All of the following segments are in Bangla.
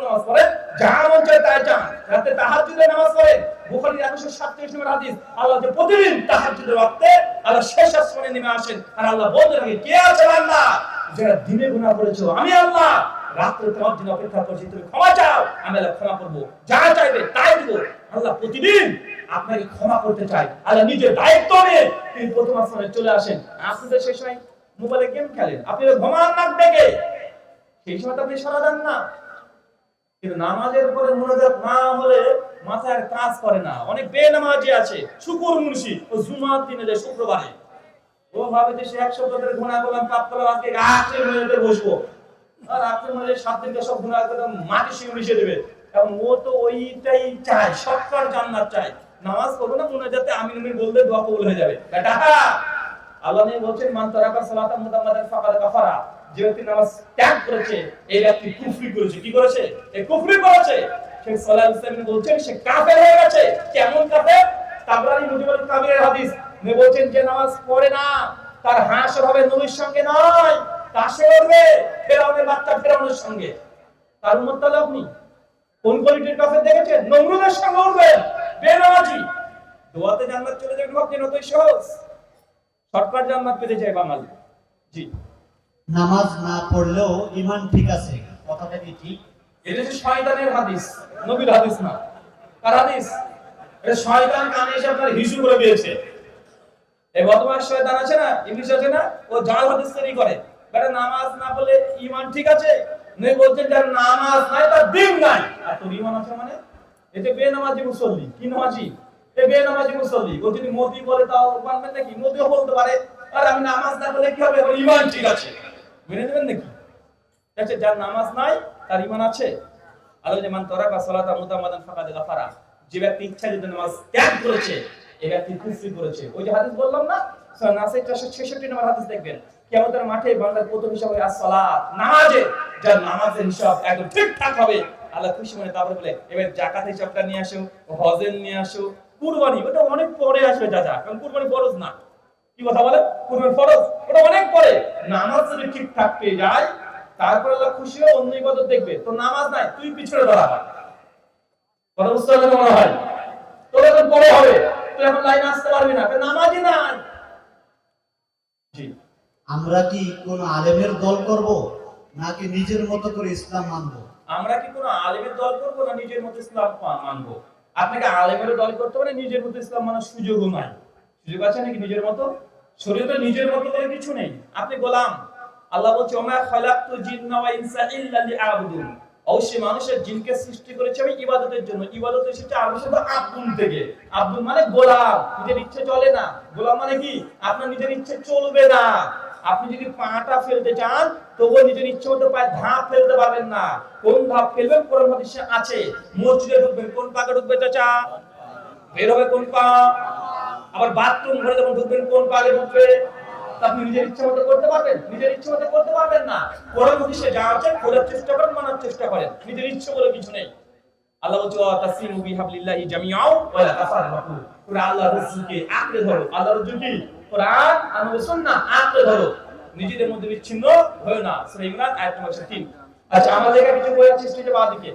নামাজ পড়েন, যাহা মন চায় তাই চান। রাতে তাহাজ্জুদের নামাজ পড়েন, বুখারীর 137 নম্বর হাদিস, আল্লাহ যে প্রতিদিন তাহাজ্জুদের ওয়াক্তে আল্লাহ শেষ আসমানে নেমে আসেন, আর আল্লাহ বলতে থাকে, কে আছে বান্দা যারা দিনে গুনাহ করেছো, আমি আল্লাহ রাতে তোমার জন্য অপেক্ষা করছি, তুমি ক্ষমা চাও, আমি আল্লাহ ক্ষমা করব, যা চাইবে তাই দেব। আল্লাহ প্রতিদিন আপনাকে ক্ষমা করতে চাই। আল্লাহ নিজের দায়িত্ব নিয়ে তিনি প্রথম আসমানে চলে আসেন। আপনি তো সেই সময় মোবাইলে গেম খেলেন, আপনি ঘুমান নাক ডেকে, সেই সময় তো আপনি সারা দেন না। কিন্তু নামাজের পরে মুনাজাত না হলে মাথায় কাজ করে না। অনেক বেনামাজি আছে, শুকর মুন্সি, ও জুমার দিনে যায় শুক্রবারে, ও ভাবে যে সে 100 বছরের গুনাহ করলাম, পাপ করলাম, আজকে রাতে মনে বসবো, আর আপনি মনে 7 দিনকে সব গুনাহ করলাম মাটি সঙ্গে মিশে দেবে। এবং ও তো ওইটাই চায়, সরকার জান্নাত চায়। নামাজ পড়বে না, মুনাজাতে আমিন আমিন বললে দোয়া কবুল হয়ে যাবে। এটা আল্লাহ নেই বলছেন, মান তারাকা সালাতান মুতাম্মাদান ফাকাদ কাফারা, যে ব্যক্তি নামাজ ত্যাগ করেছে এই ব্যক্তি কুফরি করেছে। কি করেছে? এই কুফরি করেছে। শেখ সালাহ ইসলাম বলছেন সে কাফের হয়ে গেছে। কেমন কাফের? তাবরানী মুজিবুল কাবিরের হাদিস নে বলছেন, যে নামাজ পড়ে না তার হাসর হবে নবীর সঙ্গে নয়, কাশে উঠবে ফেরাউনের বাচ্চা ফেরাউনের সঙ্গে। তার উম্মত তাহলে আপনি কোন কোয়ালিটির কাফের দেখেছেন? নমরুদের সঙ্গে উঠবে বেনামাজি। দোয়াতে জান্নাত চলে যাবে ভাবছেন যতই সহজ, শর্টকাট জান্নাত পেতে চাই বাঙালি। জি, নামাজ না পড়লেও ঈমান ঠিক আছে, কথাটা কি ঠিক? এটা যে শয়তানের হাদিস, নবীর হাদিস না। কার হাদিস? এটা শয়তান কানে এসে আপনার হিসু করে দিয়েছে। এই বর্তমান শয়তান আছে না, ইবলিস আছে না, ও জাল হাদিস তৈরি করে। বেটা নামাজ না পড়লে ঈমান ঠিক আছে? নবী বলছেন যার নামাজ নাই তার দিন নাই। আর তোর ঈমান আছে মানে এতে বেনামাজি মুসল্লি। কি নামাজি? এ বেনামাজি মুসল্লি। ও যদি মোদি বলে তাও মানবেন নাকি? মোদিও বলতে পারে, আর আমি নামাজ না পড়লে কি হবে? ঈমান ঠিক আছে, মেনে নেবেন নাকি? আচ্ছা, যার নামাজ নাই তার ঈমান আছে? আল্লাহ যে মান তারাকা সালাতা মুতাম্মাদান ফাকাদ গাফারা, যে ব্যক্তি ইচ্ছাকৃত নামাজ ত্যাগ করেছে এই ব্যক্তি কুফরি করেছে। ওই যে হাদিস বললাম না, সূরা নাসের 466 নম্বর হাদিস দেখবেন, কিয়ামতের মাঠে বান্দার প্রথম হিসাব হবে as-সালাত, নামাজে। যার নামাজের হিসাব একদম ঠিকঠাক হবে আল্লাহ খুশি মনে তারপরে বলে, এবার যাকাতের হিসাবটা নিয়ে আসো, হজের নিয়ে আসো, কুরবানি ওটা অনেক পরে আসবে চাচা, কারণ কুরবানি ফরজ না। কি কথা বলে? কুরবানি ফরজ, ওটা অনেক পরে। নামাজ যদি ঠিকঠাক পেয়ে যায় তারপর আল্লাহ খুশি হয়ে অন্য ইবাদত দেখবে। তো নামাজ নাই, তুই পিছনে দাঁড়াবা, কথা বুঝতে হবে মনে হয়, তোর এখন পরে হবে, তুই এখন লাইনে আসতে পারবি না, নামাজই নাই। জি, আমরা কি কোন আলেমের দল করব নাকি নিজের মতো করে ইসলাম মানব? আমরা কি কোনো আলেমের দল করব না নিজের মতো ইসলাম মানবো? আপনাকে আলেমের দল করতে পারে, নিজের মতো ইসলাম মানার সুযোগও নাই। সুযোগ আছে নাকি নিজের মতো? শরীয়তে নিজের মতো করে কিছু নেই, আপনি গোলাম। আল্লাহ বলছে, ওমা খালাকতু জিন্না ওয়া ইনসা ইল্লা লিআবুদুন, অবশ্যই মানুষের জিনকে সৃষ্টি করেছে আমি ইবাদতের জন্য। ইবাদত এসেছে আরবি শব্দ আব্দুন থেকে। আব্দুন মানে গোলাম, নিজের ইচ্ছে চলে না। গোলাম মানে কি? আপনার নিজের ইচ্ছে চলবে না। আপনি যদি পাটা ফেলতে চান তবুও নিজের ইচ্ছে মতো পায়ে ধাপ ফেলতে পারবেন না। কোন ধাপ ফেলবেন কোরআন হাদিসে আছে। মসজিদে ঢুকবেন কোন পাকে ঢুকবে চাচা? বের হবে কোন পা? আবার বাথরুম ঘরে যখন ঢুকবেন কোন পাকে ঢুকবে? আপনি নিজের ইচ্ছে মতো করতে পারবেন? নিজের ইচ্ছে মতো করতে পারবেন না। কোরআন হাদিসে যা আছে খোঁজার চেষ্টা করেন, মানার চেষ্টা করেন। নিজের ইচ্ছে বলে কিছু নেই। আল্লাহ বলছে, তাসিমু বিহাবলিল্লাহি জামিআও ওয়া লা তাফাররাকু, তোমরা আল্লাহর রজ্জুকে আঁকড়ে ধরো। আল্লাহর রজ্জু কি? কোরআন আর সুন্নাহ, আঁকড়ে ধরো, নিজেদের মধ্যে বিচ্ছিন্ন হয় না। সূরা ইমরান আয়াত নম্বর 3। আচ্ছা, আমাদের কাছে কিছু বই আছে স্টেজে বাঁদিকে,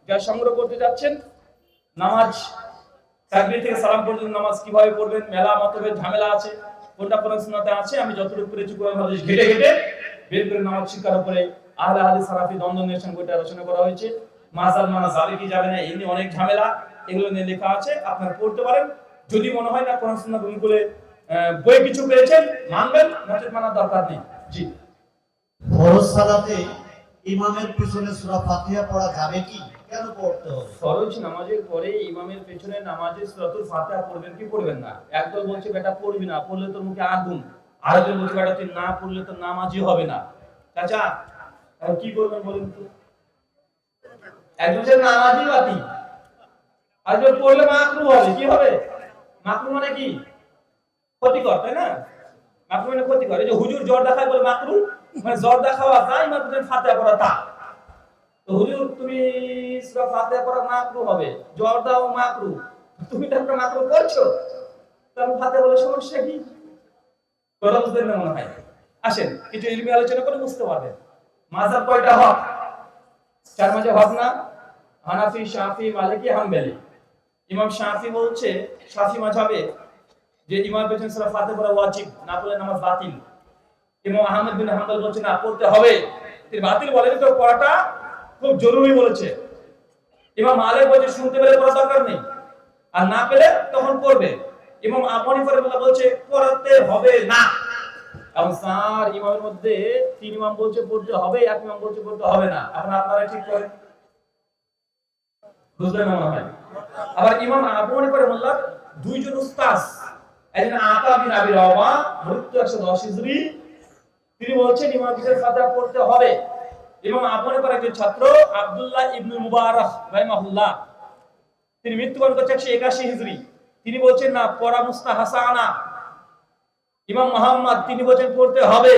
যা সংগ্রহ করতে যাচ্ছেন। নামাজ তাকবীর থেকে সালাম পর্যন্ত নামাজ কিভাবে পড়বেন, মেলা মতভেদ ঝামেলা আছে। কোনটা কোরআন সুন্নাতে আছে আমি যতটুকু পেরেছি কোরআন হাদিস ঘেটে ঘেটে বের করে নামাজ শিক্ষার উপরে আহলে হাদিস সালাফি দ্বন্দ্ব নিরসন বইটা রচনা করা হয়েছে। মাজাল মানা যাবে কি যাবে না এই নিয়ে অনেক ঝামেলা, এগুলো নিয়ে লেখা আছে, আপনারা পড়তে পারেন। যদি মনে হয় না কোরআন সুন্নাত অনুকূলে বই কিছু পেয়েছেন মানবেন, নচেত মানার দরকার নেই। জি, ফরজ সালাতে ইমামের পিছনে সূরা ফাতিহা পড়া যাবে কি? কেন পড়তে হবে? ফরজ নামাজের পরে ইমামের পেছনে নামাজে সূরাতুল ফাতিহা পড়বেন কি পড়বেন না? একদল বলছে বেটা পড়বি না, পড়লে তোর মুখে আগুন। আরেকজন বলছে বেটা তুই না পড়লে তো নামাজই হবে না। চাচা এখন কি করবেন বলেন তো? একজন বলছে নামাজই বাতি, আরেকজন পড়লে মাকরু হবে। কি হবে? মাকরু মানে কি? ক্ষতিকর, তাই না? মাকরু মানে ক্ষতিকর। এই যে হুজুর জ্বর দেখায় বলে মাকরু, মানে জ্বর দেখাওয়া যায়, মাকরু ফাতিহা পড়া তা। তো হুজুর তুমি সূরা ফাতিহা পড়া মাকরু হবে, জ্বর দাও মাকরু, তুমি তো একটা মাকরু করছো, তাহলে ফাতিহা বলে সমস্যা কি? কথা বুঝতে না মনে হয়। আসেন কিছু ইলমি আলোচনা করে বুঝতে পারবেন। মাযহাব কয়টা হক? চার মাঝে হক না? হানাফি, শাফি, মালিকি, হাম্বলি। ইমাম শাফি বলছে, শাফি মাযহাবে যে ইমাম পেছনে সূরা ফাতিহা পড়া ওয়াজিব, না পড়লে নামাজ বাতিল। ইমাম আহমদ বিন হাম্বল বলছে না, পড়তে হবে। তিনি বাতিল বলেন তো, পড়াটা খুব জরুরি বলেছে। ইমাম মালিক বলছে শুনতে পেলে পড়া দরকার নেই, আর না পেলে তখন পড়বে। ইমাম আবু হানিফা রাহিমাহুল্লাহ বলছে পড়তে হবে না। এখন চার ইমামের মধ্যে তিন ইমাম বলছে পড়তে হবে, এক ইমাম বলছে পড়তে হবে না। এখন আপনারা ঠিক করেন, বুঝলেন মনে হয়। আবার ইমাম আবু হানিফা রাহিমাহুল্লাহ দুইজন উস্তাদ, একজন আতা বিন আবি রওয়া মৃত্যু 110 হিজরি, তিনি বলছেন ইমাম বিশের ফাতিহা পড়তে হবে। ইমাম আবু হানিফার একজন ছাত্র আব্দুল্লাহ ইবনে মুবারক রাহিমাহুল্লাহ, তিনি মৃত্যুবরণ করেছেন 181 হিজরি, তিনি বলছেন না, পড়া মুস্তাহাসানা। ইমাম মুহাম্মদ তিনি বলেন পড়তে হবে।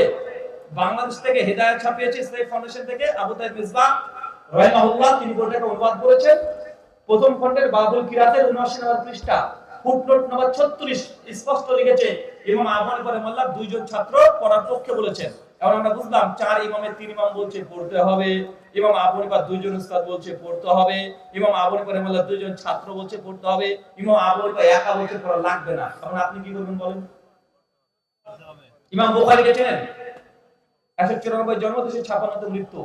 বাংলাদেশ থেকে হেদায়েত ছাপিয়েছে ইসলামিক ফাউন্ডেশন থেকে আবু তাইব মিসবাহ রাহিমাহুল্লাহ, তিনি বইটাকে অনুবাদ করেছেন। প্রথম খণ্ডের বাবুল কিরাতের 79 নম্বর পৃষ্ঠা ফুটনোট নম্বর 36 স্পষ্ট লিখেছে ইমাম আবু হানিফা রাহিমাহুল্লাহ দুইজন ছাত্র পড়ার পক্ষে বলেছেন। এখন আমরা বুঝলাম চার ইমামের তিন ইমাম বলছে পড়তে হবে, ইমাম আবু হানিফা দুইজন উস্তাদ বলছে পড়তে হবে, ইমাম আবু হানিফা রাহিমাহুল্লাহ দুইজন ছাত্র বলছে পড়তে হবে, ইমাম আবু হানিফা একা বলছে পড়া লাগবে না। এখন আপনি কি করবেন বলেন? ইমাম বুখারীকে চেনেন? 194 জন্ম 256 মৃত্যু।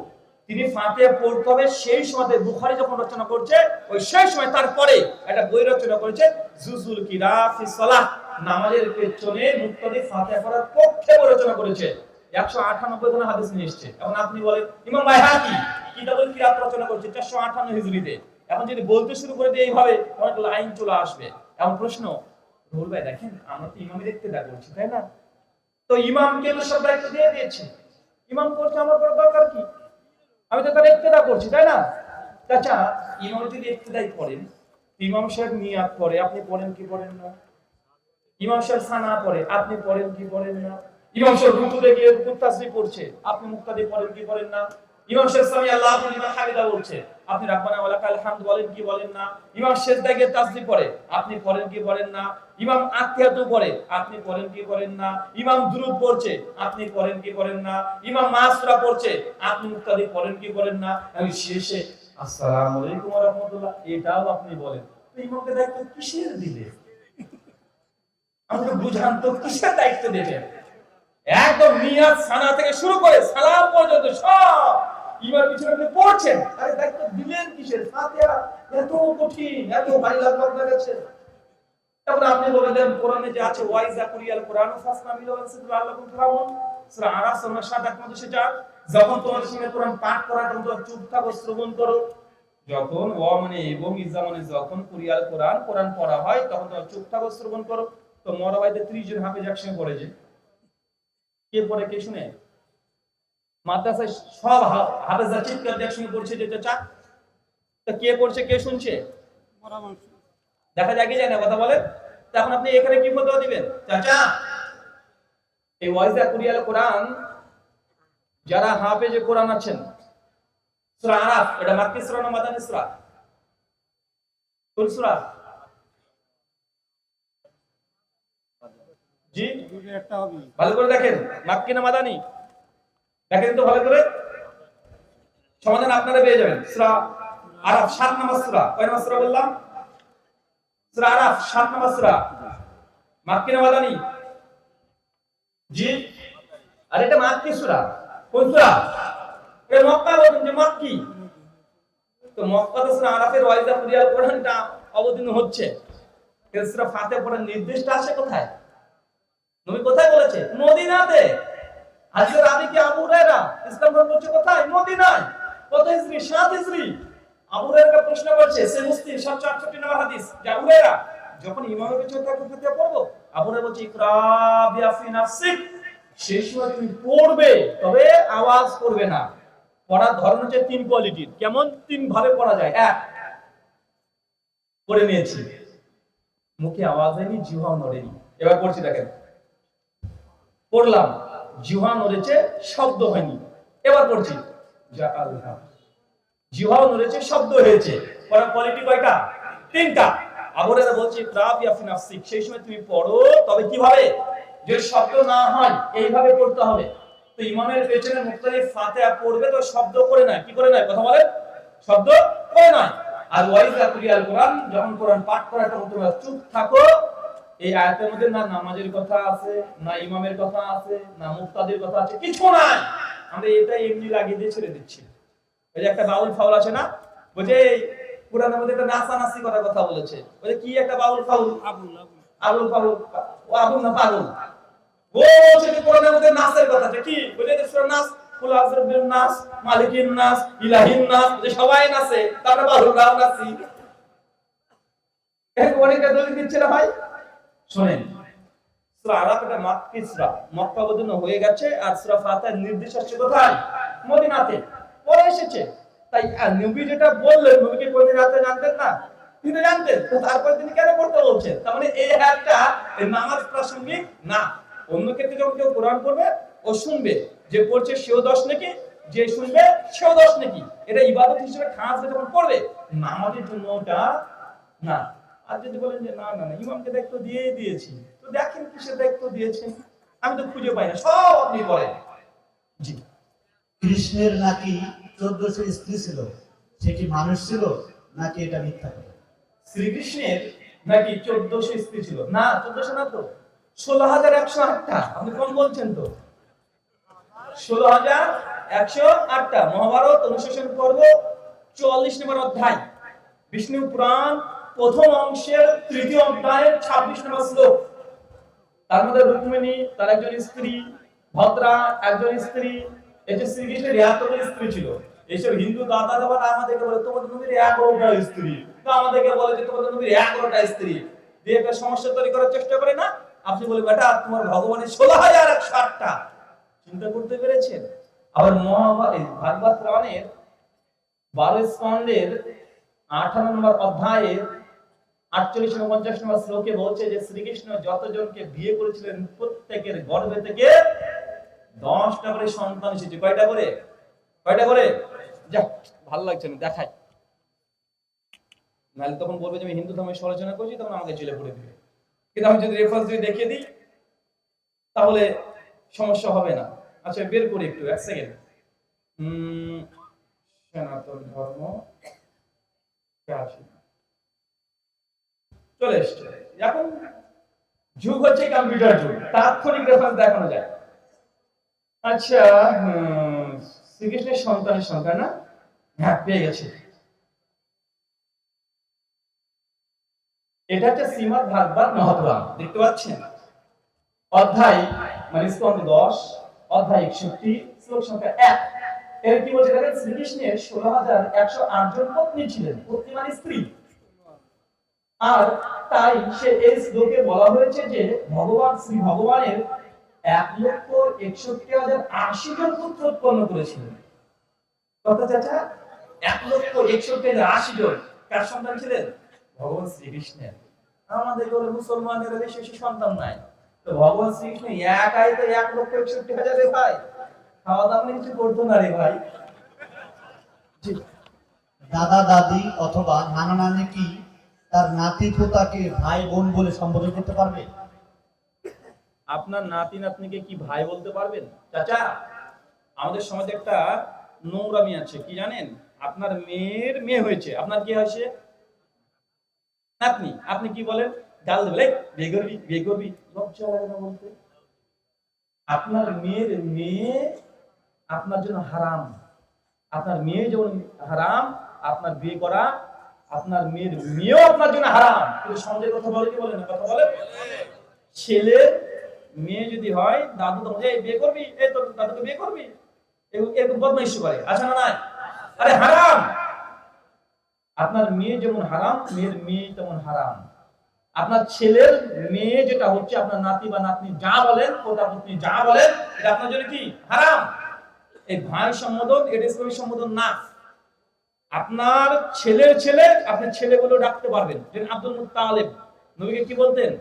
তিনি ফাতিহা পড়তে হবে সেই সময় বুখারী যখন রচনা করছে, ওই সেই সময় তারপরে একটা বই রচনা করেছে জুজুল কিরা ফি সালাহ, নামাজের পেছনে মুক্তাদি ফাতিহা পড়ার পক্ষে বই রচনা করেছে। 198 জন হাদিস নিয়ে এসেছে। এখন আপনি বলেন ইমাম বাইহাকি কিতাবুল কিরাত রচনা করেছে 458 হিজরিতে। এখন যদি বলতে শুরু করে দিয়ে এইভাবে অনেক লাইন চলে আসবে। এখন প্রশ্ন, রুহুল ভাই দেখেন আমরা তো ইমামের ইক্তেদা করছি, তাই না? তো ইমামকে তো সব দায়িত্ব দিয়ে দিয়েছে, ইমাম করছে, আমার বড় দরকার কি? আমি তো তার ইক্তেদা করছি, তাই না? চাচা, ইমাম যদি ইক্তেদাই করেন, ইমাম সাহেব নিয়াত করে, আপনি পড়েন কি পড়েন না? ইমাম সাহেব সানা পড়ে, আপনি পড়েন কি পড়েন না? ইমাম সাহেব রুকুতে গিয়ে তাসবিহ পড়ছে, আপনি মুক্তাদি পড়েন কি পড়েন না? ইমাম সাহেব সামি আল্লাহু লিমান হামিদা বলছে, আপনি রাব্বানা ওয়া লাকাল হামদ বলেন কি বলেন না? ইমাম সিজদায় গিয়ে তাসবিহ পড়ে, আপনি পড়েন কি পড়েন না? ইমাম আত্তাহিয়াতু পড়ে, আপনি পড়েন কি পড়েন না? ইমাম দুরূদ পড়ছে, আপনি পড়েন কি পড়েন না? ইমাম মাসরা পড়ছে, আপনি মুক্তাদি পড়েন কি পড়েন না? আমি শেষে আসসালামু আলাইকুম ওয়া রাহমাতুল্লাহ এটাও আপনি বলেন। তো ইমামকে দায়িত্ব কিসের দিলে? আমাকে বুঝান তো কিসের দায়িত্ব দেবেন? একদম নিয়াত সানা থেকে শুরু করে সালাম পর্যন্ত সব ইমাম পিছনে আপনি পড়ছেন, আরে দায়িত্ব দিলেন কিসের? ফাতিহা এত কঠিন, এত ভারী লাগলো আপনার কাছে? তারপর আপনি বলে দেন কোরআনে যে আছে ওয়াইজা কুরিয়াল কোরআন ফাসনামিল ওয়া সাল্লাল্লাহু তুরামুন, সূরা আরাফ সূরা 7 যখন তোমাদের সঙ্গে কোরআন পাঠ করা তখন তোমরা চুপ থাকো, শ্রবণ করো। যখন ওয়া মানে এবং ইজা মানে যখন কুরিয়াল কোরআন কোরআন পড়া হয় তখন তোমরা চুপ থাকো, শ্রবণ করো। তো মরাবাইতে 30 জন হাফেজ একসঙ্গে পড়ে, যে কে পড়ে কে শুনে? মাদ্রাসায় সব হাফেজরা চিৎকার দিয়ে একসঙ্গে পড়ছে যে চাচা, তো কে পড়ছে কে শুনছে? দেখা যায় কি যায় না? কথা বলেন। তখন আপনি এখানে কি ফতোয়া দিবেন? চাচা, এই ওয়াইজা কুরিয়াল কোরআন যারা হাফেজে কোরআন আছেন, সূরা আরাফ এটা মাক্কি সূরা না মাদানী সূরা? কোন সূরা? জি একটা হবে, ভালো করে দেখেন, মাক্কি না মাদানী দেখেন তো ভালো করে, সমাধান আপনারা পেয়ে যাবেন। সূরা আরাফ 7 নম্বর সূরা। কয় নম্বর সূরা বললাম? সূরা আরাফ 7 নম্বর সূরা। মাক্কি না মাদানী? জি, আর এটা মাক্কি সূরা। কোন সূরা? এটা মক্কা, বলেন যে মাক্কি। তো মক্কাতে সূরা আরাফের ওয়াইজা কুরিয়াল কোরআনটা অবতীর্ণ হচ্ছে। এর সূরা ফাতিহা পড়ার নির্দেশ আছে কোথায়? নবী কোথায় বলেছে? মদিনাতে। হাজরত আলী কি আবু হুরায়রা ইসলাম গ্রহণ করছে কোথায়? মদিনায়। কত হিজরি? 7 হিজরি। আবু হুরায়রা প্রশ্ন করছে, সে মুসলিম 768 নম্বর হাদিস, যে আবু হুরায়রা যখন ইমামের পিছনে থাকতে ফাতিহা পড়বো, আবু হুরায়রা বলছে ইকরা বিআফি নাফসিক, সেই সময় তুমি পড়বে তবে আওয়াজ করবে না। পড়ার ধরন হচ্ছে 3 কোয়ালিটির। কেমন? 3 ভাবে পড়া যায়। এক, পড়ে নিয়েছি, মুখে আওয়াজ হয়নি, জিহ্বা নড়েনি। এবার পড়ছি দেখেন, পড়লাম, জিহ্বা নড়েছে, শব্দ হয়নি। এবার পড়ছি, যা আল্লাহ, জিহ্বা নড়েছে, শব্দ হয়েছে। পড়ার কোয়ালিটি কয়টা? 3টা। আবু হুরায়রা বলছে ইকরা বিআফি নাফসিক, সেই সময় তুমি পড়ো, তবে কিভাবে? যে শব্দ না হয় এইভাবে পড়তে হবে। তো ইমামের পেছনে মুক্তাদি ফাতিহা পড়বে তো শব্দ করে নয়। কি করে নয়? কথা বলেন, শব্দ করে নয়। আর ওয়াইজা কুরিয়াল কোরআন, যখন কোরআন পাঠ করা তখন তোমরা চুপ থাকো। এই আয়াতের মধ্যে না নামাজের কথা আছে, না ইমামের কথা আছে, না মুক্তাদির কথা আছে, কিছু নাই। আমরা এটা এমনি লাগিয়ে দিয়ে ছেড়ে দিচ্ছি। ওই যে একটা বাউল ফাউল আছে না, বলছে কোরআনের মধ্যে একটা নাচানাচি করার কথা বলেছে, ওই কি একটা বাউল ফাউল, আবুল ফাউল, ও আবুল না পাগল, ও বলছে যে কোরআনের মধ্যে নাচের কথা আছে, কি বলে যে সূরা নাস, কুল আযর বিন নাস, মালিকিন নাস, ইলাহিন নাস, যে সবাই নাচে, তারপরে বাউলরাও নাচি। এই অনেকটা দলিল দিচ্ছে না ভাই। শুনেন, সূরা আরাফ এটা মাক্কি সূরা, মক্কা অবতীর্ণ হয়ে গেছে, আর সূরা ফাতিহার নির্দেশ আসছে কোথায়? মদিনাতে পরে এসেছে। তাই নবী যেটা বললেন, নবীকে কোন রাতে জানতেন না? তিনি জানতেন, তো তারপর তিনি কেন পড়তে বলছেন? তার মানে এই আয়াতটা নামাজ প্রাসঙ্গিক না। অন্য ক্ষেত্রে যখন কেউ কোরআন পড়বে, ও শুনবে, যে পড়ছে সেও 10 নাকি, যে শুনবে সেও 10 নাকি, এটা ইবাদত হিসেবে খাস যখন পড়বে, নামাজের জন্য ওটা না। আর যদি বলেন যে না না না, ইমামকে দায়িত্ব দিয়েই দিয়েছি, তো দেখেন কিসের দায়িত্ব দিয়েছেন, আমি তো খুঁজে পাই না, সব আপনি করেন। জি, কৃষ্ণের নাকি 1400 স্ত্রী ছিল, সেটি মানুষ ছিল নাকি এটা মিথ্যা কথা? শ্রীকৃষ্ণের নাকি 1400 স্ত্রী ছিল? না, 1400 না তো, 16108টা। আপনি কম বলছেন তো। 16108টা। মহাভারত অনুশাসন পর্ব 44 নম্বর অধ্যায়, বিষ্ণু পুরাণ প্রথম অংশের 3য় অধ্যায়ের 26 নম্বর শ্লোক। তার মধ্যে রুক্মিণী তার একজন স্ত্রী, ভদ্রা একজন স্ত্রী, এই যে শ্রীকৃষ্ণের এতগুলো স্ত্রী ছিল। এইসব হিন্দু দাদা দাদা আমাদেরকে বলে তোমাদের নবীর 11টা স্ত্রী, তো আমাদেরকে বলে যে তোমাদের নবীর 11টা স্ত্রী, দিয়ে একটা সমস্যা তৈরি করার চেষ্টা করে না। আপনি বলে বেটা তোমার ভগবানের 16108টা। চিন্তা করতে পেরেছেন? আবার ভাগবত পুরাণের 12 স্কন্ধের 58 নম্বর অধ্যায়ের 48 এবং 50 নম্বর শ্লোকে বলছে যে শ্রীকৃষ্ণ যতজনকে বিয়ে করেছিলেন প্রত্যেকের গর্ভে থেকে 10টা করে সন্তান এসেছে। কয়টা করে? কয়টা করে? যা, ভালো লাগছে না, দেখাই। নাহলে তখন বলবে যে আমি হিন্দু ধর্মের সমালোচনা করছি, তখন আমাকে জেলে পড়ে দিবে। কিন্তু আমি যদি রেফারেন্স দিয়ে দেখিয়ে দিই তাহলে সমস্যা হবে না। আচ্ছা বের করি একটু, এক সেকেন্ড। সনাতন ধর্ম চলে এসছে। এখন যুগ হচ্ছে কম্পিউটার যুগ, তাৎক্ষণিক রেফারেন্স দেখানো যায়। আচ্ছা, শ্রীকৃষ্ণের সন্তানের সংখ্যা না, হ্যাঁ পেয়ে গেছে। এটা হচ্ছে শ্রীমদ ভাগবত মহাপুরাণ, দেখতে পাচ্ছেন? অধ্যায় মানে স্কন্ধ 10, অধ্যায় 61, শ্লোক সংখ্যা 1। এর কি বলছে দেখেন, শ্রীকৃষ্ণের 16108 জন পত্নী ছিলেন, পত্নী মানে স্ত্রী। আর তাই সে এই শ্লোকে বলা হয়েছে যে ভগবান শ্রী ভগবানের 1,61,080 জন পুত্র উৎপন্ন করেছিলেন। কথা চাচা, 1,61,080 জন কার সন্তান ছিলেন? ভগবান শ্রীকৃষ্ণের। আমাদের বলে মুসলমানের বেশি সন্তান নাই, তো ভগবান শ্রীকৃষ্ণ একাই তো 1,61,000 ভাই, খাওয়া দাওয়া কিছু করতো না রে ভাই। দাদা দাদি অথবা নানা নানি কি তার নাতি পোতাকে ভাই বোন বলে সম্বোধন করতে পারবে? আপনার নাতি নাতনিকে কি ভাই বলতে পারবেন? চাচা, আমাদের সমাজে একটা নোংরামি আছে, কি জানেন? আপনার মেয়ের মেয়ে হয়েছে, আপনার কি হয়েছে? নাতনি। আপনি কি বলেন? গাল দেবে, বিয়ে করবি, বিয়ে করবি। লজ্জা লাগে না বলতে? আপনার মেয়ের মেয়ে আপনার জন্য হারাম। আপনার মেয়ে যেমন হারাম, আপনার বিয়ে করা, আপনার মেয়ের মেয়েও আপনার জন্য হারাম। কিন্তু সমাজের কথা বলে কি বলে না? কথা বলে। ছেলে মেয়ে যদি হয়, দাদু তো বলে বিয়ে করবি, এই তোর দাদুকে বিয়ে করবি, এরকম বদমাইশি করে, আছে না নাই? আরে হারাম। আপনার মেয়ে যেমন হারাম, মেয়ের মেয়ে তেমন হারাম। আপনার ছেলের মেয়ে যেটা হচ্ছে, আপনার নাতি বা নাতনি যা বলেন, পোতা পুত্নী যা বলেন, এটা আপনার জন্য কি হারাম। এই ভাই সম্বোধন এটা ইসলামী সম্বোধন না। আপনার ছেলের ছেলে আপনি ছেলে বলে ডাকতে পারবেন। যেমন আব্দুল মুত্তালিব নবীকে কি বলতেন?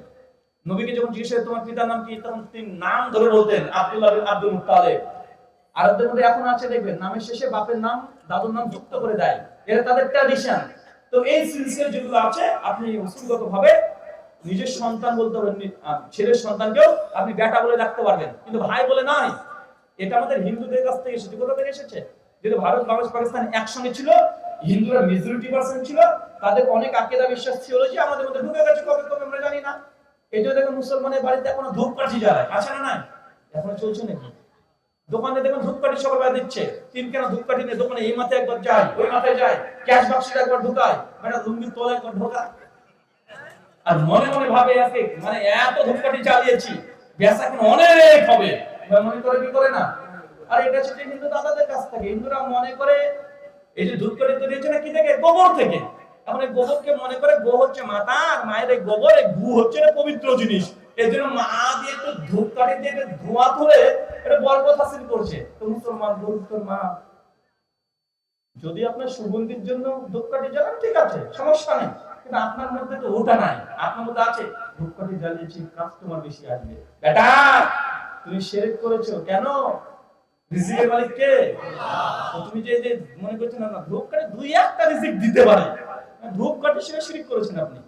নবীকে যখন জিজ্ঞেস করে তোমার পিতার নাম কি, তখন তিনি নাম ধরে বলতেন আব্দুল্লাহ বিন আব্দুল মুত্তালিব। আরবদের মধ্যে এখন আছে দেখবেন, নামের শেষে বাপের নাম দাদুর নাম যুক্ত করে দেয়, এটা তাদের ট্র্যাডিশন। তো এই সিলসিলা যেগুলো আছে, আপনি উসুলগতভাবে নিজের সন্তান বলতে পারবেন, ছেলের সন্তানকেও আপনি বেটা বলে ডাকতে পারবেন, কিন্তু ভাই বলে নয়। এটা আমাদের হিন্দুদের কাছ থেকে এসেছে। কোথা থেকে এসেছে? যেটা ভারত বাংলাদেশ পাকিস্তান একসঙ্গে ছিল, হিন্দুরা মেজরিটি পার্সেন্ট ছিল, তাদের অনেক আকীদা বিশ্বাস ছিল যে আমাদের মধ্যে ঢুকে গেছে, কবে কবে আমরা জানি না। এই জন্য দেখুন মুসলমানের বাড়িতে এখনো ধূপকাঠি জ্বালায়, আছে না নাই? এখনো চলছে নাকি? দোকানে দেখুন ধূপকাঠি সকালবেলা দিচ্ছে, তিন কেন ধূপকাঠি নিয়ে দোকানে এই মাথায় একবার যায়, ওই মাথায় যায়, ক্যাশ বাক্সে একবার ঢুকায়, মানে লুঙ্গির তলে একবার ঢোকায়, আর মনে মনে ভাবে আজকে মানে এত ধূপকাঠি জ্বালিয়েছি, বেচা এখন অনেক হবে, মনে করে কি করে না? আর এটা হচ্ছে হিন্দু দাদাদের কাছ থেকে। হিন্দুরা মনে করে এই যে ধূপকাঠি তৈরি হচ্ছে না কি থেকে? গোবর থেকে। এখন এই গোবরকে মনে করে গো হচ্ছে মাতা, আর মায়ের এই গোবর, এই গু হচ্ছে পবিত্র জিনিস। এর জন্য মা দিয়ে একটু ধূপকাঠি দিয়ে ধোঁয়া তুলে এটা বরকত হাসিল করছে। তো মুসলমান তোর মা যদি আপনার সুগন্ধির জন্য ধূপকাঠি জ্বালান, ঠিক আছে, সমস্যা নেই, কিন্তু আপনার মধ্যে তো ওটা নাই। আপনার মধ্যে আছে ধূপকাঠি জ্বালিয়েছি, কাস্টমার বেশি আসবে। বেটা তুমি শিরক করেছো কেন? রিজিকের মালিক কে? তো তুমি যে যে মনে করছো না ধূপকাঠি দুই একটা রিজিক দিতে পারে, ধূপকাঠি সে শিরক করেছেন আপনি।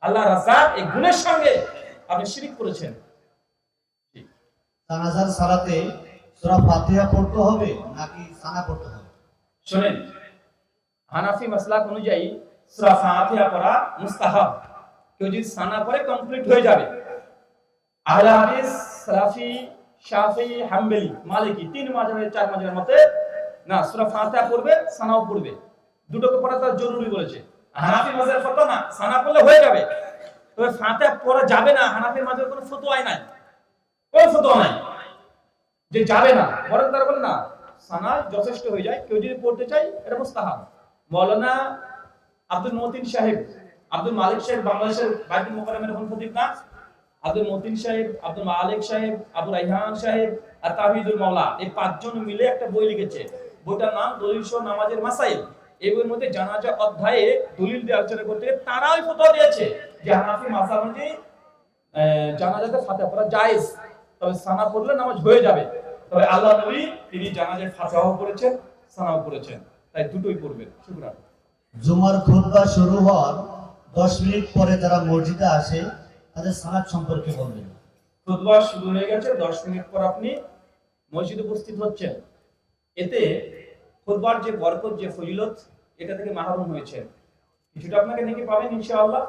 আল্লাহ রাজ্জাক এই গুণের সঙ্গে আপনি শিরক করেছেন। জানাজার সালাতে সূরা ফাতিহা পড়তে হবে নাকি সানা পড়তে হবে? শুনেন, হানাফি মাসলাক অনুযায়ী সূরা ফাতিহা পড়া মুস্তাহাব। কেউ যদি সানা পড়ে কমপ্লিট হয়ে যাবে। আহলে হাদিস, সালাফি, শাফি, হাম্বলি, মালিকি তিন মাযহাবের চার মাযহাবের মতে না, সূরা ফাতিহা পড়বে, সানাও পড়বে, দুটোকে পড়া তার জরুরি বলেছে। হানাফি মাযহাবের ফতোয়া না, সানা পড়লে হয়ে যাবে, তবে ফাতিহা পড়া যাবে না। হানাফির মাযহাবের কোনো ফতোয়াই নাই, কোনো ফতোয়া নাই যে যাবে না, বরং তারা বলে না সানা যথেষ্ট হয়ে যায়। কেউ যদি পড়তে চায় এটা মুস্তাহাব। মাওলানা আব্দুল মতিন সাহেব, আব্দুল মালিক সাহেব, বাংলাদেশের বাইতুল মুকাররমের এখন খতিব না, আব্দুল মতিন সাহেব, আব্দুল মালিক সাহেব, আবু রাইহান সাহেব আর তাহিদুল মাওলা, এই পাঁচজন মিলে একটা বই লিখেছে। বইটার নাম দলিল সহ নামাজের মাসাইল। এই বইয়ের মধ্যে জানাজা অধ্যায়ে দলিল দিয়ে আলোচনা করতে তারাই ফতোয়া দিয়েছে যে হানাফি মাযহাব অনুযায়ী জানাজাতে ফাতিহা পড়া জায়েজ, তবে সানা পড়লে নামাজ হয়ে যাবে। তবে আল্লাহ নবী তিনি জানাজার ফাতিহাও পড়েছেন, সানাও পড়েছেন, তাই দুটোই পড়বেন। শুকরান। জুমার খুতবা শুরু হওয়ার 10 মিনিট পরে যারা মসজিদে আসে তাদের সালাত সম্পর্কে বলবেন। খুতবা শুরু হয়ে গেছে, 10 মিনিট পর আপনি মসজিদে উপস্থিত হচ্ছেন, এতে খুতবার যে বরকত, যে ফজিলত, এটা থেকে মাহরুম হয়েছে। কিছুটা আপনাকে নেকি পাবেন ইনশাআল্লাহ।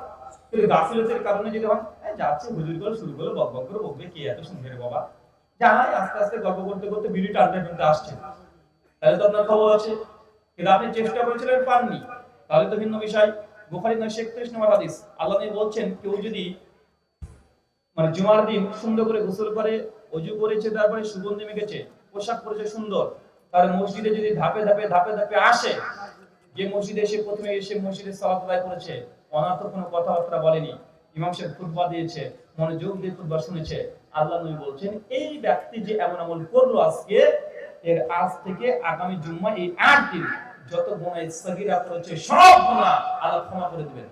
কিন্তু গাফিলতের কারণে যদি হন যাচ্ছে হুজুর করে শুরু করে বকবক করে বকবে, কি এত শুনবে রে বাবা, যাই আস্তে আস্তে গল্প করতে করতে বিড়ি টানতে টানতে আসছে, তাহলে তো আপনার খবর আছে। কিন্তু আপনি চেষ্টা করেছিলেন, পাননি, তাহলে তো ভিন্ন বিষয়। বুখারী 931 নম্বর হাদিস, আল্লাহ নবী বলছেন কেউ যদি মানে জুমার দিন সুন্দর করে গোসল করে, ওযু করেছে, তারপরে সুগন্ধি মেখেছে, পোশাক পরেছে সুন্দর, তার মসজিদে যদি ধাপে ধাপে ধাপে ধাপে আসে, যে মসজিদে এসে প্রথমে এসে মসজিদে সালাত আদায় করেছে, অনার্থক কোনো কথাবার্তা বলেনি, ইমাম সাহেব খুতবা দিয়েছে, মনোযোগ দিয়ে খুতবা শুনেছে, আল্লাহ নবী বলছেন এই ব্যক্তি যে এমন আমল করলো আজকে, এর আজ থেকে আগামী জুম্মা এই 8 দিন যত গুনাহ সগীরা করেছে সব গুনাহ আল্লাহ ক্ষমা করে দিবেন।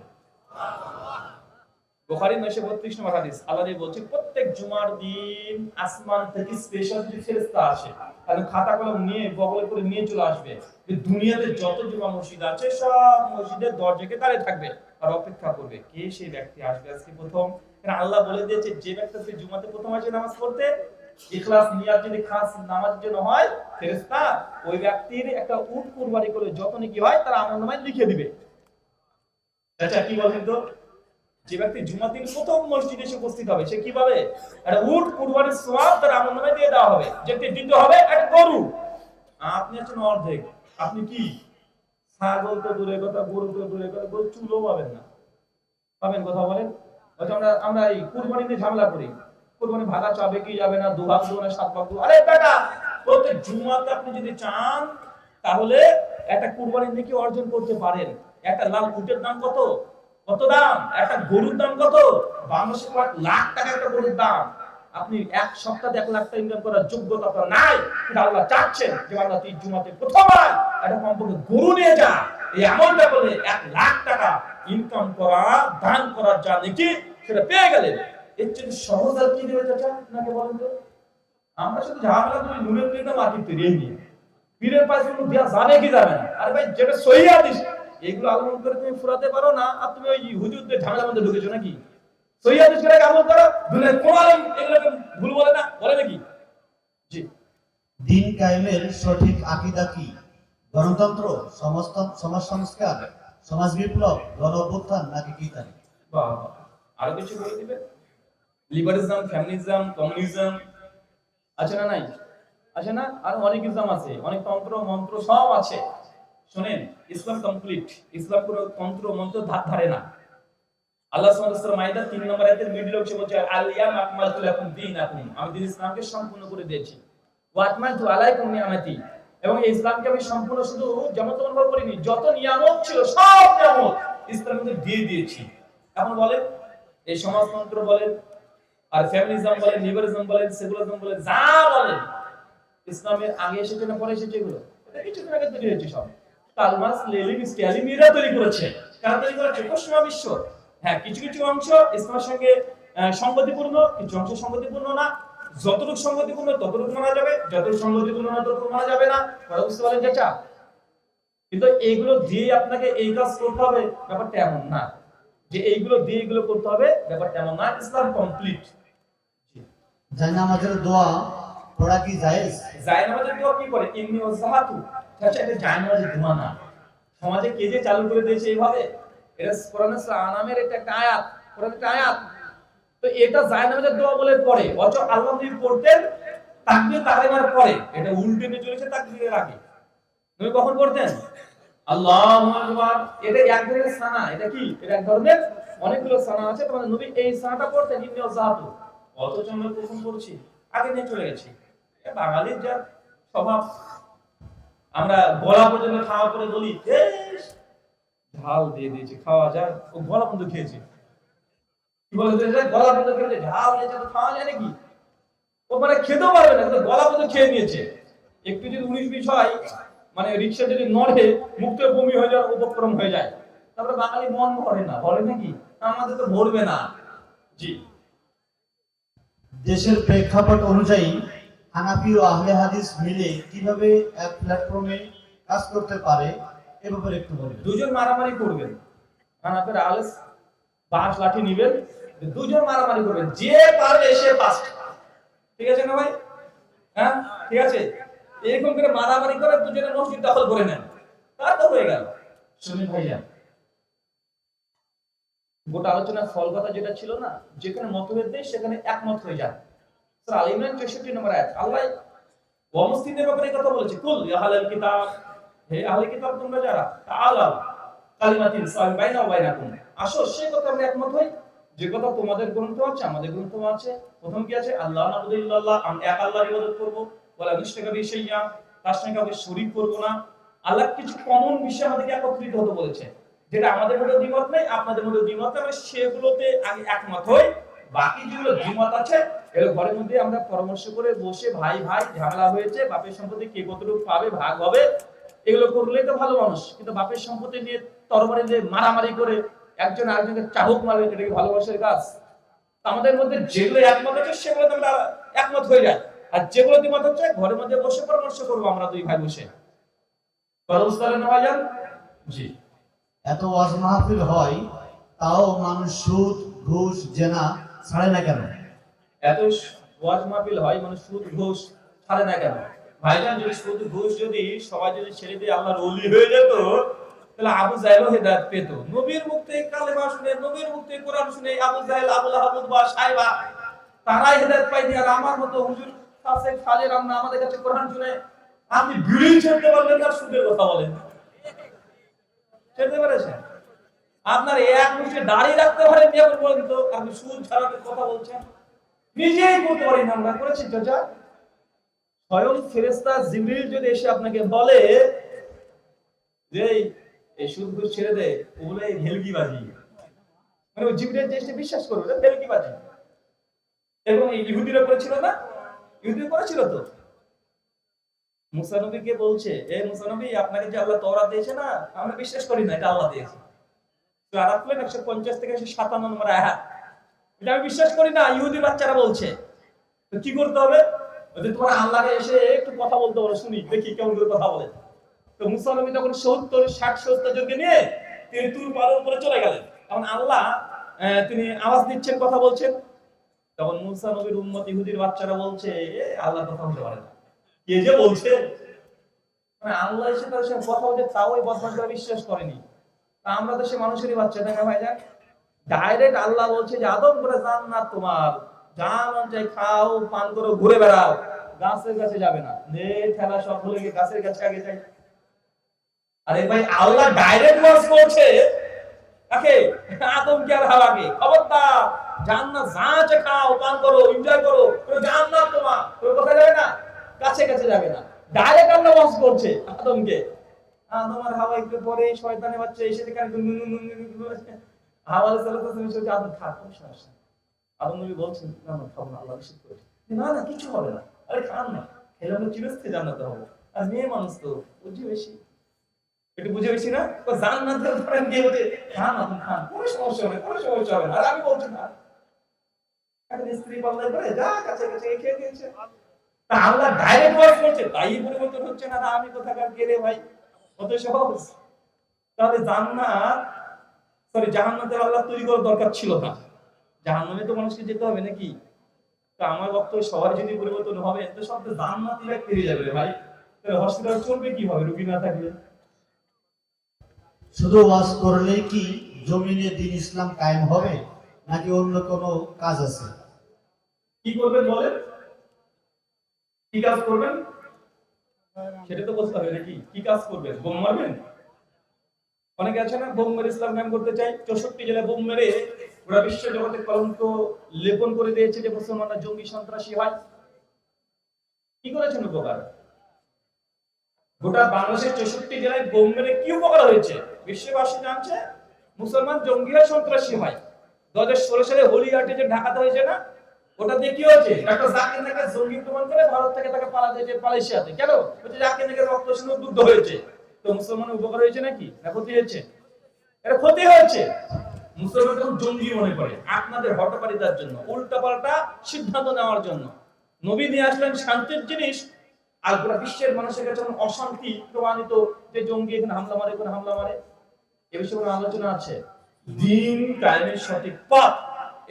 বুখারী 932 নম্বর হাদিস, আল্লাহ নবী বলছেন প্রত্যেক জুমার দিন আসমান থেকে স্পেশাল যে ফেরেশতা আসে, তাহলে খাতা কলম নিয়ে বগলে করে নিয়ে চলে আসবে, যে দুনিয়াতে যত জুমা মসজিদ আছে সব মসজিদের দরজাকে দাঁড়িয়ে থাকবে আর অপেক্ষা করবে কে সেই ব্যক্তি আসবে আজকে প্রথম। কারণ আল্লাহ বলে দিয়েছে যে ব্যক্তি আজকে জুমাতে প্রথম আসে নামাজ পড়তে, ইখলাস নিয়াত যদি খাস নামাজের জন্য হয়, ফেরেশতা ওই ব্যক্তির একটা উট কুরবানি করে যত নেকি হয় তার আমলনামায় লিখে দিবে। আচ্ছা কি বলেন তো, যে ব্যক্তি জুমার দিন প্রথম মসজিদে এসে উপস্থিত হবে সে কি পাবে? একটা উট কুরবানির সওয়াব তার আমলনামায় দিয়ে দেওয়া হবে। যেতে দিতে হবে একটা গরু, আপনি আছেন অর্ধেক, আপনি কি ছাগল তো দূরের কথা, গরু তো দূরের কথা, গরু চুলও পাবেন না। পাবেন কথা বলেন? আমরা আমরা এই কুরবানি নিয়ে ঝামেলা করি, কুরবানি ভাগা যাবে কি যাবে না, 2 ভাগ দেবো না 7 ভাগ দেবো। আরে বেটা, প্রত্যেক জুমাতে আপনি যদি চান তাহলে একটা কুরবানি নেকি অর্জন করতে পারেন। একটা লাল উটের দাম কত? কত দাম? একটা গরুর দাম কত? বাংলাদেশে কয়েক লাখ টাকা একটা গরুর দাম। আপনি এক সপ্তাহে 1 লাখ টাকা ইনকাম করার যোগ্যতা আপনার নাই, কিন্তু আল্লাহ চাচ্ছেন যে বান্দা তুই জুমাতে প্রথমবার একটা কমপক্ষে গরু নিয়ে যা, এই আমলটা করে 1 লাখ টাকা ইনকাম করা, দান করার যা নেকি সেটা পেয়ে গেলেন। এর চেয়ে সহজ আর কি দেবে চাচা আপনাকে বলেন তো? আমরা শুধু ঝামেলা করি নুনের প্লেটে মাটির তৈরি নিয়ে, পীরের পাশে দেওয়া যাবে কি যাবে না? আর ভাই যেটা সহি হাদিস এগুলো আমল করে তুমি ফুরাতে পারো না, আর তুমি ওই হুজুরদের ঝামেলার মধ্যে ঢুকেছো নাকি? সহি হাদিস করে আমল করো, দুনিয়ার কোন আলেম এগুলোকে ভুল বলে না, বলে নাকি? জি। দিন কায়েমের সঠিক আকীদা কি? গণতন্ত্র, সমাজ সংস্কার, সমাজ বিপ্লব, গণ অভ্যুত্থান নাকি কি তাই? বাবা, আরো কিছু বলে দিবে? লিবারিজম, ফ্যামিনিজম, কমিউনিজম আছে না? নাই আছে না? আর অনেক ইসলাম আছে, অনেক তন্ত্র মন্ত্র সব আছে। শুনেন, ইসলাম কমপ্লিট। ইসলাম পুরো তন্ত্র মন্ত্র ধারে না। আল্লাহ সুবহানাহু ওয়া তাআলা মাইদা 3 নম্বর আয়াতের মিডলে বলছে আল ইয়াউমা আকমালতু লাকুম দীনাকুম, আমি দিন ইসলামকে সম্পূর্ণ করে দিয়েছি। ওয়া আতমামতু আলাইকুম নিয়ামতি, এবং এই ইসলামকে আমি সম্পূর্ণ শুধু যেমন তেমন ভাবে করিনি, যত নিয়ামত ছিল সব নিয়ামত ইসলামকে দিয়ে দিয়েছি। এখন বলেন, এই সমাজতন্ত্র বলেন, আর ফ্যামিলিজম বলেন, লিবারিজম বলেন, সেকুলারিজম বলেন, যা বলেন, ইসলামের আগে এসেছে না পরে এসেছে? এগুলো এটা কিছুদিন আগে তৈরি হয়েছে সব। কালমার্কস, লেনিন, স্ট্যালিন এরা তৈরি করেছে। কারা তৈরি করেছে? পশ্চিমা বিশ্ব। হ্যাঁ, কিছু কিছু অংশ ইসলামের সঙ্গে সংগতিপূর্ণ, কিছু অংশ সংগতিপূর্ণ না। যতটুকু সংগতিপূর্ণ ততটুকু মানা যাবে, যতটুকু সংগতিপূর্ণ না ততটুকু মানা যাবে না। কথা বুঝতে পারেন চাচা? কিন্তু এইগুলো দিয়ে আপনাকে এই কাজ করতে হবে ব্যাপারটা এমন না, যে এইগুলো দিয়ে এগুলো করতে হবে ব্যাপারটা এমন না। ইসলাম কমপ্লিট। জায়নামাজের দোয়া পড়া কি জায়েজ? জায়নামাজের দোয়া কি করে? ইন্নী ওয়াজ্জাহাতু। আচ্ছা, এটা জায়নামাজের দোয়া না। সমাজে কে যে চালু করে দিয়েছে এইভাবে, এটা কোরআনের সূরা আনামের এটা একটা আয়াত, কোরআনের একটা আয়াত। তো এটা জায়নামাজের দোয়া বলে পড়ে, অথচ আল্লাহ নবী পড়তেন তাকবীর তাহরিমার পরে। এটা উল্টে নিয়ে চলেছে তাকবীরের আগে। নবী কখন পড়তেন? আল্লাহু আকবার। এটা এক ধরনের সানা। এটা কি? এটা এক ধরনের, অনেকগুলো সানা আছে। তোমাদের নবী এই সানাটা পড়তেন, ইন্নী ওয়াজ্জাহাতু। অথচ আমরা কখন পড়ছি? আগে নিয়ে চলে গেছি। বাঙালির যা স্বভাব, আমরা গলা পর্যন্ত খাওয়া করে বলি ঝাল দিয়ে দিয়েছে, খাওয়া যায়। ও গলা পর্যন্ত খেয়েছে, কি বলে গলা পর্যন্ত খেয়েছে, ঝাল দিয়েছে, তো খাওয়া যায় নাকি? ও মানে খেতেও পারবে না, কিন্তু গলা পর্যন্ত খেয়ে নিয়েছে। একটু যদি 19-20 হয়, মানে রিক্সা যদি নড়ে, মুখ থেকে বমি হয়ে যাওয়ার উপক্রম হয়ে যায়। তারপরে বাঙালি মন ভরে না, বলে নাকি আমাদের তো ভরবে না। জি। দেশের প্রেক্ষাপট অনুযায়ী হানাফি ও আহলে হাদিস মিলে কিভাবে এক প্ল্যাটফর্মে কাজ করতে পারে এ ব্যাপারে একটু বলবেন। দুজন মারামারি করবেন, হানাফির আলেস বাঁশ লাঠি নিবেন, দুজন মারামারি করবেন, যে পারবে সে ফার্স্ট। ঠিক আছে না ভাই? হ্যাঁ, ঠিক আছে। এরকম করে মারামারি করে দুজনে মসজিদ দখল করে নেন, তা তো হয়ে গেল। শুনুন ভাইয়া, গোটা আলোচনার ফল কথা যেটা ছিল না, যেখানে মতভেদ নেই সেখানে একমত হয়ে যান। সূরা আল ইমরান 64 নম্বর আয়াত, আল্লাহ মুসলিমদের ব্যাপারে কথা বলেছে, কুল ইয়া আহলাল কিতাব, হে আহলে কিতাব তোমরা যারা, তাআলাউ কালিমাতিন সাওয়াইন বাইনা ওয়া বাইনাকুম, আসো সে কথা আমরা একমত হই যে কথা তোমাদের গ্রন্থ আছে আমাদের গ্রন্থ আছে। প্রথম কি আছে? আল্লাহ নাবুদু ইল্লাল্লাহ, আমি এক আল্লাহর ইবাদত করব, ওয়ালা নুশরিকা বিহি শাইয়্যা, তার সঙ্গে কাউকে শরীক করব না। আল্লাহ কিছু কমন বিষয় আমাদেরকে একত্রিত হতে বলেছে, যেটা আমাদের মধ্যে দ্বিমত নেই, আপনাদের মধ্যে দ্বিমত নেই, আমরা সেগুলোতে আগে একমত হই। বাকি যেগুলো দ্বিমত আছে এগুলো ঘরের মধ্যে আমরা পরামর্শ করে বসে, ভাই ভাই ঝামেলা হয়েছে, বাপের সম্পত্তি কে কতটুকু পাবে, ভাগ হবে, এগুলো করলেই তো ভালো মানুষ। কিন্তু বাপের সম্পত্তি নিয়ে তরবারি দিয়ে মারামারি করে একজন আরেকজনকে চাবুক মারবে, এটা কি ভালোবাসার কাজ? আমাদের মধ্যে যেগুলো একমত আছে সেগুলোতে আমরা একমত হয়ে যাই, আর যেগুলো দ্বিমত হচ্ছে ঘরের মধ্যে বসে পরামর্শ করবো আমরা দুই ভাই বসে। পরামর্শ নেওয়া যান। জি। এত ওয়াজ মাহফিল হয়, তাও মানুষ সুদ ঘুষ জেনা ছাড়ে না কেন? এত ওয়াজ মাহফিল হয়, মানুষ সুদ ঘুষ ছাড়ে না কেন? ভাইজান, যদি সুদ ঘুষ যদি সবাই যদি ছেড়ে দিয়ে আল্লাহর ওলি হয়ে যেত, তাহলে আবু জাহেলও হেদায়েত পেত। নবীর মুখ থেকে কালেমা শুনে, নবীর মুখ থেকে কোরআন শুনে আবু জাহেল, আবু লাহাব, উতবা, সাইবা তারাই হেদায়েত পাইনি। আর আমার মতো হুজুর ফাসেক ফাজের আমরা আমাদের কাছে কোরআন শুনে আপনি বিড়ি ছেড়তে পারলেন না, সুদের কথা বলেন, ছেড়তে পেরেছেন? আপনার এক মুঠে দাঁড়িয়ে রাখতে পারেন নি এখন পর্যন্ত, আপনি সুদ ছাড়ানোর কথা বলছেন। নিজেই করতে পারি না আমরা, করেছি চাচা? স্বয়ং ফেরেশতা জিবরিল যদি এসে আপনাকে বলে যে এই সুদ ঘুষ ছেড়ে দে, ওগুলো ভেলকিবাজি, মানে ওই জিবরিল যে বিশ্বাস করবে না, ভেলকিবাজি। এবং এই ইহুদিরা করেছিল না? ইহুদিরা করেছিল তো। মুসা নবীকে বলছে, এ মুসা নবী, আপনাকে যে আল্লাহ তওরাত দিয়েছে না, আমরা বিশ্বাস করি না এটা আল্লাহ দিয়েছে। তো আরাফ 150 থেকে 57 নম্বর আয়াত, এটা আমি বিশ্বাস করি না, ইহুদি বাচ্চারা বলছে। তো কি করতে হবে? যদি তোমার আল্লাহকে এসে একটু কথা বলতে বলো, শুনি দেখি কেমন করে কথা বলে। তো মুসা নবী তখন 60-70 জনকে নিয়ে তিনি তুর পাহাড়ের উপরে চলে গেলেন। তখন আল্লাহ তিনি আওয়াজ দিচ্ছেন, কথা বলছেন। তখন মুসা নবীর উম্মত ইহুদির বাচ্চারা বলছে, আল্লাহ কথা বলতে পারে না, কে যে বলছে। মানে আল্লাহ এসে তাদের সঙ্গে কথা বলছে, তাও ওই বদমাশরা বিশ্বাস করেনি। তা আমরা তো সে মানুষেরই বাচ্চা, তাই না ভাইজান? ডাইরেক্ট আল্লাহ বলছে যে আদম করে জান্নাত তোমার, যা মন চাই খাও, পান করো, ঘুরে বেড়াও, গাছের কাছে যাবে না। নে খেলা সব ভুলে গিয়ে গাছের কাছে আগে যাই। আরে ভাই, আল্লাহ ডাইরেক্ট ওয়াজ করছে কাকে? আদমকে আর হাওয়াকে, খবরদার জান্নাত যা আছে খাও, পান করো, এনজয় করো, কোনো জান্নাত তোমার, কোনো কোথায় যাবে না, কাছে কাছে যাবে না। ডাইরেক্ট আল্লাহ ওয়াজ করছে আদমকে। আদম আর হাওয়া একটু পরে শয়তানের বাচ্চা এসে দেখে হাওয়া সালাতে তুমি আদম খা, কোনো সমস্যা নেই। আদম নবী বলছেন না না খাবো না, আল্লাহ নিষেধ করেছে। না না কিছু হবে না, আরে খান না, খেলে আমরা চিরস্থায়ী জান্নাতে হবো। আর মেয়ে মানুষ তো বুঝি বেশি, একটু বুঝে বেশি না, ও জান্নাতের ধরেন দিয়ে বলে খান আপনি খান, কোনো সমস্যা হবে, কোনো সমস্যা হবে না। আর আমি বলছি না, এখন স্ত্রী পাল্লাই করে যা কাছে কাছে খেয়ে দিয়েছে। তা আল্লাহ ডাইরেক্ট ওয়াজ করছে, তাই পরিবর্তন হচ্ছে না। আমি কোথাকার গেলে ভাই কত সহজ। তাহলে জান্নাত সরি জাহান্নাতের আল্লাহ তৈরি করার দরকার ছিল না, জাহান্নামে তো মানুষকে যেতে হবে নাকি? তো আমার বক্তব্য সবার যদি পরিবর্তন হবে তো সব তো জান্নাতি ব্যক্তি হয়ে যাবে ভাই। তাহলে হসপিটাল চলবে কিভাবে রোগী না থাকলে? শুধু ওয়াজ করলেই কি জমিনে দ্বীন ইসলাম কায়েম হবে, নাকি অন্য কোনো কাজ আছে? কি করবেন বলেন, কি কাজ করবেন সেটা তো বলতে হবে নাকি? কি কাজ করবেন? বোম মারবেন? অনেকে আছে না বোম মেরে ইসলাম কায়েম করতে চায়, 64 জেলায় বোম মেরে গোটা বিশ্ব জগতে কলঙ্ক লেপন করে দিয়েছে যে মুসলমানরা জঙ্গি সন্ত্রাসী হয়। কি করেছেন উপকার? গোটা বাংলাদেশের 64 জেলায় বোম মেরে কি উপকার হয়েছে বিশ্ববাসী জানছে? মুসলমান জঙ্গি হয়, সন্ত্রাসী হয়। 2016 সালে হোলি আর্টে যে ঢাকাতে হয়েছে না, ওটা দিয়ে কি হয়েছে? ডক্টর জাকির নায়ককে জঙ্গি প্রমাণ করে ভারত থেকে তাকে পালাতে হয়েছে মালয়েশিয়াতে। কেন? বলছে জাকির নায়কের রক্ত শুনে উদ্বুদ্ধ হয়েছে। তো মুসলমানের উপকার হয়েছে নাকি না ক্ষতি হয়েছে? এটা ক্ষতি হয়েছে। মুসলমান যখন জঙ্গি মনে করে আপনাদের হটকারিতার জন্য, উল্টাপাল্টা সিদ্ধান্ত নেওয়ার জন্য। নবী নিয়ে আসলেন শান্তির জিনিস, আর গোটা বিশ্বের মানুষের কাছে অশান্তি প্রমাণিত যে জঙ্গি এখানে হামলা মারে, এখানে হামলা মারে। এ বিষয়ে কোনো আলোচনা আছে? দিন কায়েমের সঠিক পথ,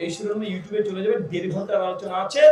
এই শিরোনামে ইউটিউবে চলে যাবে, 1.5 ঘন্টার আলোচনা আছে।